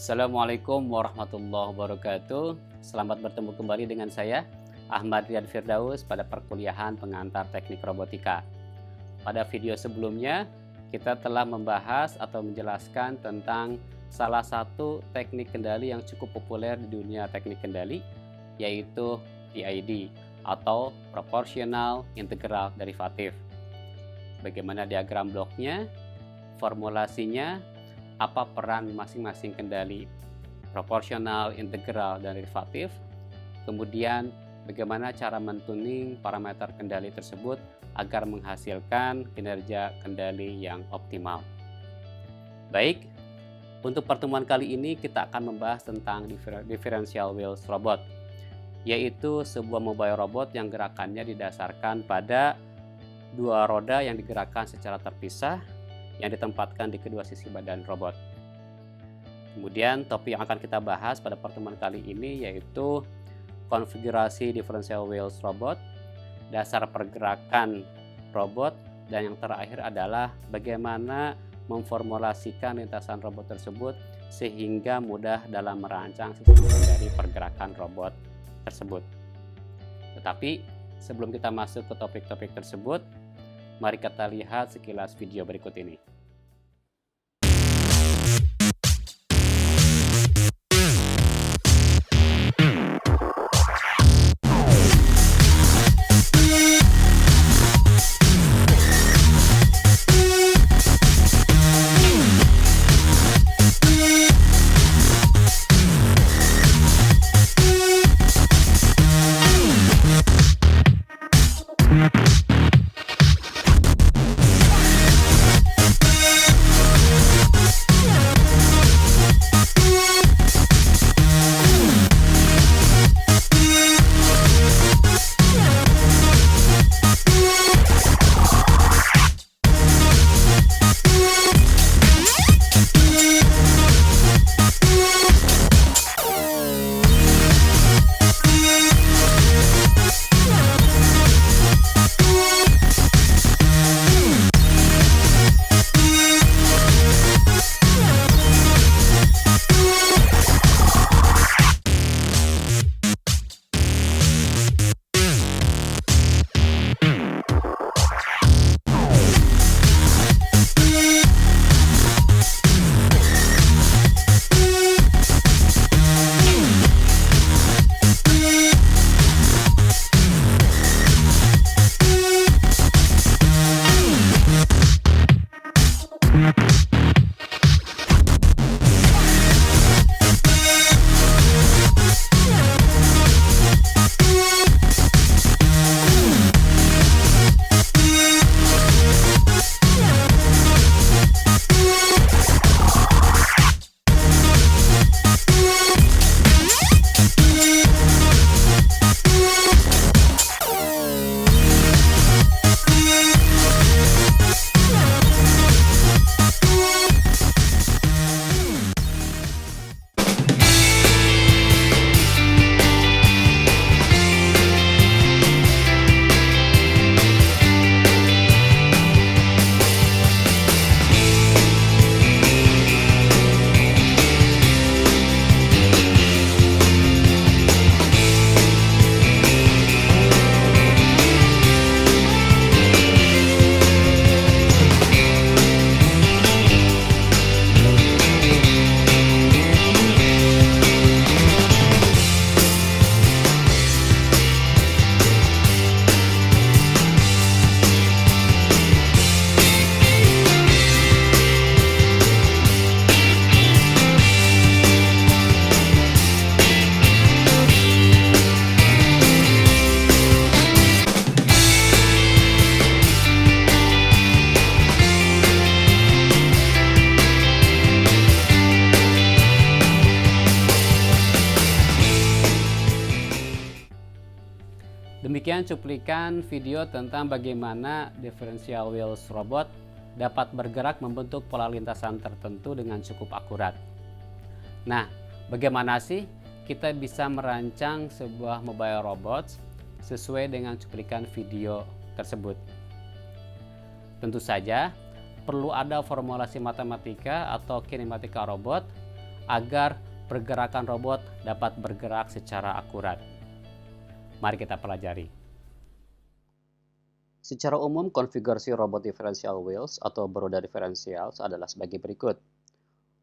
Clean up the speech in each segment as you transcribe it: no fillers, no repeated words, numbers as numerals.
Assalamualaikum warahmatullahi wabarakatuh. Selamat bertemu kembali dengan saya, Ahmad Riyad Firdaus, pada perkuliahan pengantar teknik robotika. Pada video sebelumnya, kita telah membahas atau menjelaskan tentang salah satu teknik kendali yang cukup populer di dunia teknik kendali, yaitu PID atau Proportional Integral Derivative. Bagaimana diagram bloknya, formulasinya, apa peran masing-masing kendali proporsional, integral, dan derivatif, kemudian bagaimana cara mentuning parameter kendali tersebut agar menghasilkan kinerja kendali yang optimal. Baik, untuk pertemuan kali ini kita akan membahas tentang differential wheels robot, yaitu sebuah mobile robot yang gerakannya didasarkan pada dua roda yang digerakkan secara terpisah yang ditempatkan di kedua sisi badan robot. Kemudian topik yang akan kita bahas pada pertemuan kali ini yaitu konfigurasi differential wheels robot, dasar pergerakan robot, dan yang terakhir adalah bagaimana memformulasikan lintasan robot tersebut sehingga mudah dalam merancang sistem dari pergerakan robot tersebut. Tetapi sebelum kita masuk ke topik-topik tersebut, mari kita lihat sekilas video berikut ini. Demikian cuplikan video tentang bagaimana differential wheels robot dapat bergerak membentuk pola lintasan tertentu dengan cukup akurat. Nah, bagaimana sih kita bisa merancang sebuah mobile robot sesuai dengan cuplikan video tersebut? Tentu saja perlu ada formulasi matematika atau kinematika robot agar pergerakan robot dapat bergerak secara akurat. Mari kita pelajari. Secara umum, konfigurasi robot differential wheels atau beroda diferensial adalah sebagai berikut.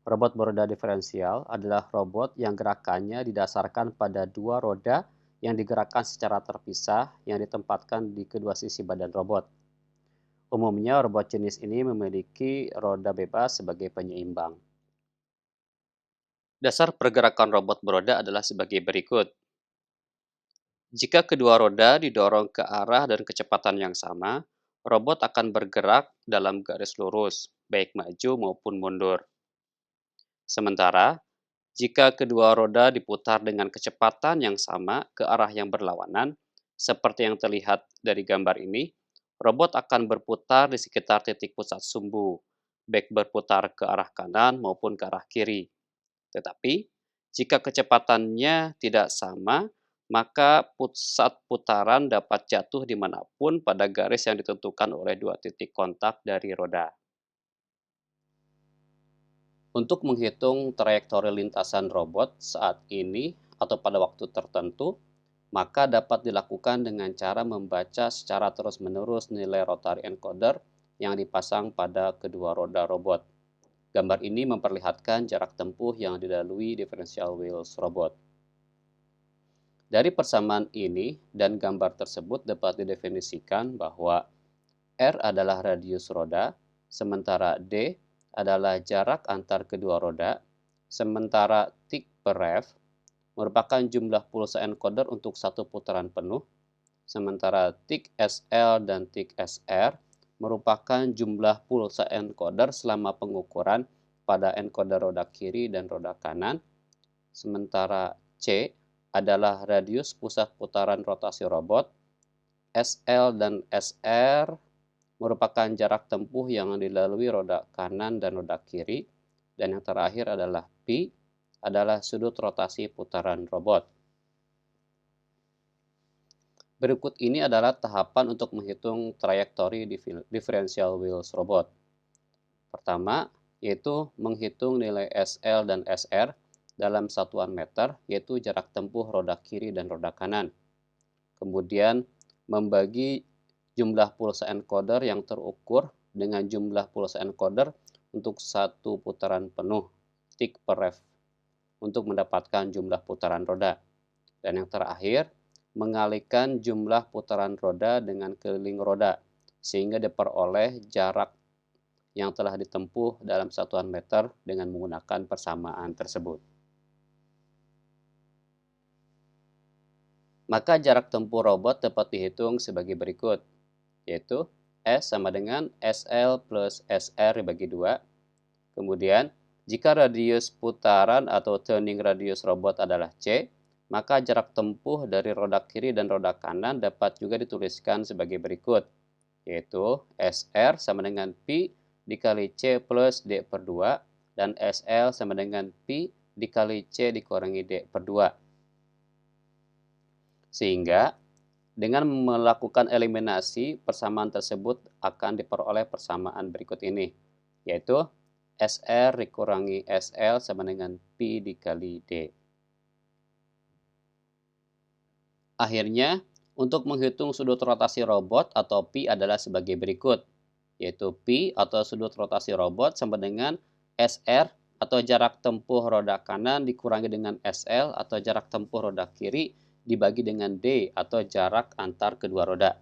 Robot beroda diferensial adalah robot yang gerakannya didasarkan pada dua roda yang digerakkan secara terpisah yang ditempatkan di kedua sisi badan robot. Umumnya, robot jenis ini memiliki roda bebas sebagai penyeimbang. Dasar pergerakan robot beroda adalah sebagai berikut. Jika kedua roda didorong ke arah dan kecepatan yang sama, robot akan bergerak dalam garis lurus, baik maju maupun mundur. Sementara, jika kedua roda diputar dengan kecepatan yang sama ke arah yang berlawanan, seperti yang terlihat dari gambar ini, robot akan berputar di sekitar titik pusat sumbu, baik berputar ke arah kanan maupun ke arah kiri. Tetapi, jika kecepatannya tidak sama, maka pusat putaran dapat jatuh dimanapun pada garis yang ditentukan oleh dua titik kontak dari roda. Untuk menghitung trayektori lintasan robot saat ini atau pada waktu tertentu, maka dapat dilakukan dengan cara membaca secara terus-menerus nilai rotary encoder yang dipasang pada kedua roda robot. Gambar ini memperlihatkan jarak tempuh yang dilalui differential wheels robot. Dari persamaan ini dan gambar tersebut dapat didefinisikan bahwa R adalah radius roda, sementara D adalah jarak antar kedua roda, sementara tick per rev merupakan jumlah pulsa encoder untuk satu putaran penuh, sementara tick SL dan tick SR merupakan jumlah pulsa encoder selama pengukuran pada encoder roda kiri dan roda kanan, sementara C adalah radius pusat putaran rotasi robot, SL dan SR merupakan jarak tempuh yang dilalui roda kanan dan roda kiri, dan yang terakhir adalah P adalah sudut rotasi putaran robot. Berikut ini adalah tahapan untuk menghitung trayektori differential wheels robot. Pertama, yaitu menghitung nilai SL dan SR dalam satuan meter, yaitu jarak tempuh roda kiri dan roda kanan. Kemudian, membagi jumlah pulsa encoder yang terukur dengan jumlah pulsa encoder untuk satu putaran penuh, tick per rev, untuk mendapatkan jumlah putaran roda. Dan yang terakhir, mengalihkan jumlah putaran roda dengan keliling roda, sehingga diperoleh jarak yang telah ditempuh dalam satuan meter dengan menggunakan persamaan tersebut. Maka jarak tempuh robot dapat dihitung sebagai berikut, yaitu S sama dengan SL plus SR dibagi 2. Kemudian, jika radius putaran atau turning radius robot adalah C, maka jarak tempuh dari roda kiri dan roda kanan dapat juga dituliskan sebagai berikut, yaitu SR sama dengan P dikali C plus D per 2, dan SL sama dengan P dikali C dikurangi D per 2. Sehingga, dengan melakukan eliminasi, persamaan tersebut akan diperoleh persamaan berikut ini, yaitu SR dikurangi SL sama dengan P dikali D. Akhirnya, untuk menghitung sudut rotasi robot atau P adalah sebagai berikut, yaitu P atau sudut rotasi robot sama dengan SR atau jarak tempuh roda kanan dikurangi dengan SL atau jarak tempuh roda kiri dibagi dengan D atau jarak antar kedua roda.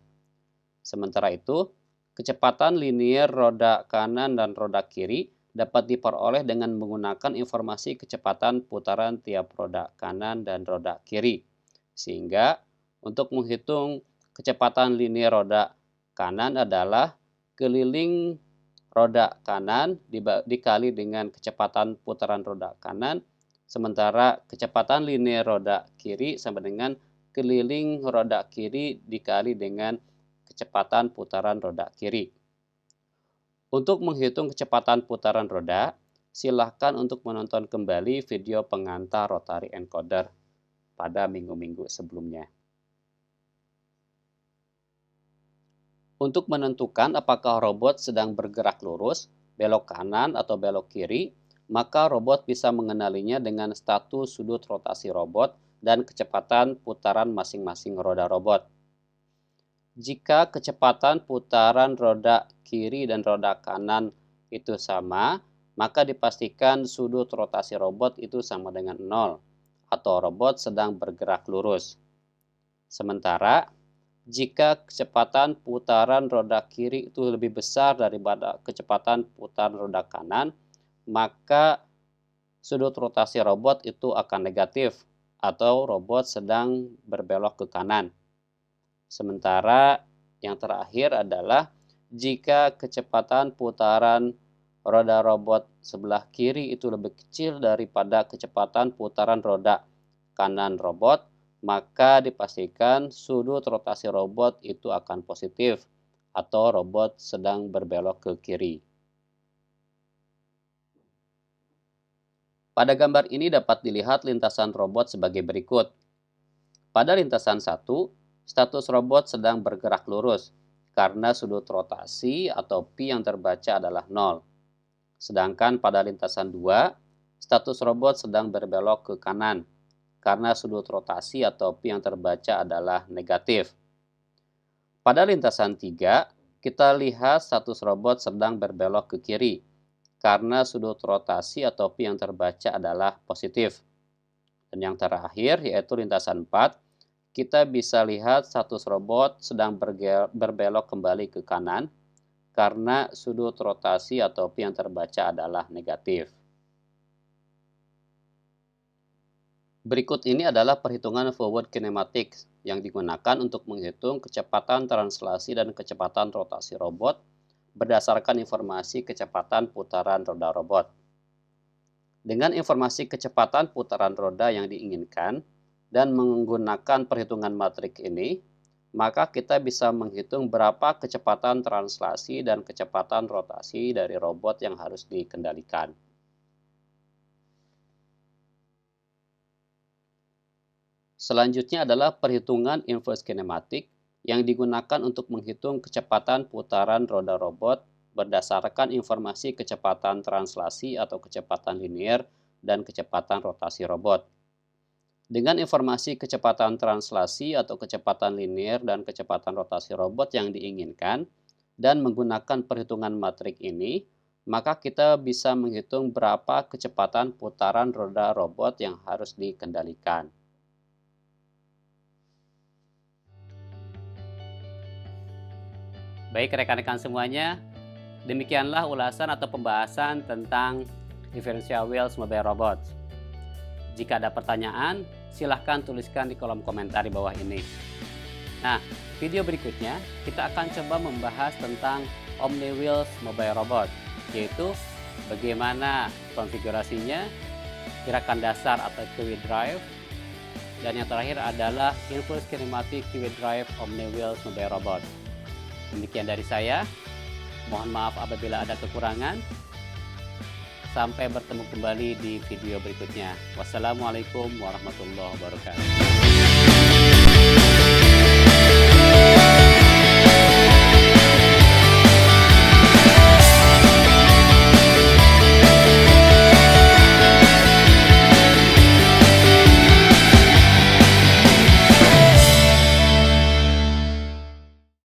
Sementara itu, kecepatan linier roda kanan dan roda kiri dapat diperoleh dengan menggunakan informasi kecepatan putaran tiap roda kanan dan roda kiri. Sehingga untuk menghitung kecepatan linier roda kanan adalah keliling roda kanan dikali dengan kecepatan putaran roda kanan, sementara kecepatan linier roda kiri sama dengan keliling roda kiri dikali dengan kecepatan putaran roda kiri. Untuk menghitung kecepatan putaran roda, silakan untuk menonton kembali video pengantar rotary encoder pada minggu-minggu sebelumnya. Untuk menentukan apakah robot sedang bergerak lurus, belok kanan atau belok kiri, maka robot bisa mengenalinya dengan status sudut rotasi robot dan kecepatan putaran masing-masing roda robot. Jika kecepatan putaran roda kiri dan roda kanan itu sama, maka dipastikan sudut rotasi robot itu sama dengan 0, atau robot sedang bergerak lurus. Sementara, jika kecepatan putaran roda kiri itu lebih besar daripada kecepatan putaran roda kanan, maka sudut rotasi robot itu akan negatif, atau robot sedang berbelok ke kanan. Sementara yang terakhir adalah jika kecepatan putaran roda robot sebelah kiri itu lebih kecil daripada kecepatan putaran roda kanan robot, maka dipastikan sudut rotasi robot itu akan positif, atau robot sedang berbelok ke kiri. Pada gambar ini dapat dilihat lintasan robot sebagai berikut. Pada lintasan 1, status robot sedang bergerak lurus karena sudut rotasi atau pi yang terbaca adalah 0. Sedangkan pada lintasan 2, status robot sedang berbelok ke kanan karena sudut rotasi atau pi yang terbaca adalah negatif. Pada lintasan 3, kita lihat status robot sedang berbelok ke kiri karena sudut rotasi atau pi yang terbaca adalah positif. Dan yang terakhir yaitu lintasan 4, kita bisa lihat status robot sedang berbelok kembali ke kanan karena sudut rotasi atau pi yang terbaca adalah negatif. Berikut ini adalah perhitungan forward kinematics yang digunakan untuk menghitung kecepatan translasi dan kecepatan rotasi robot berdasarkan informasi kecepatan putaran roda robot. Dengan informasi kecepatan putaran roda yang diinginkan dan menggunakan perhitungan matrik ini, maka kita bisa menghitung berapa kecepatan translasi dan kecepatan rotasi dari robot yang harus dikendalikan. Selanjutnya adalah perhitungan inverse kinematik yang digunakan untuk menghitung kecepatan putaran roda robot berdasarkan informasi kecepatan translasi atau kecepatan linear dan kecepatan rotasi robot. Dengan informasi kecepatan translasi atau kecepatan linear dan kecepatan rotasi robot yang diinginkan dan menggunakan perhitungan matrik ini, maka kita bisa menghitung berapa kecepatan putaran roda robot yang harus dikendalikan. Baik rekan-rekan semuanya, demikianlah ulasan atau pembahasan tentang Differential Wheels Mobile Robot. Jika ada pertanyaan, silahkan tuliskan di kolom komentar di bawah ini. Nah, video berikutnya kita akan coba membahas tentang Omni Wheels Mobile Robot, yaitu bagaimana konfigurasinya, gerakan dasar atau kiwi drive, dan yang terakhir adalah Inverse Kinematic Kiwi Drive Omni Wheels Mobile Robot. Demikian dari saya, mohon maaf apabila ada kekurangan. Sampai bertemu kembali di video berikutnya. Wassalamualaikum warahmatullahi wabarakatuh.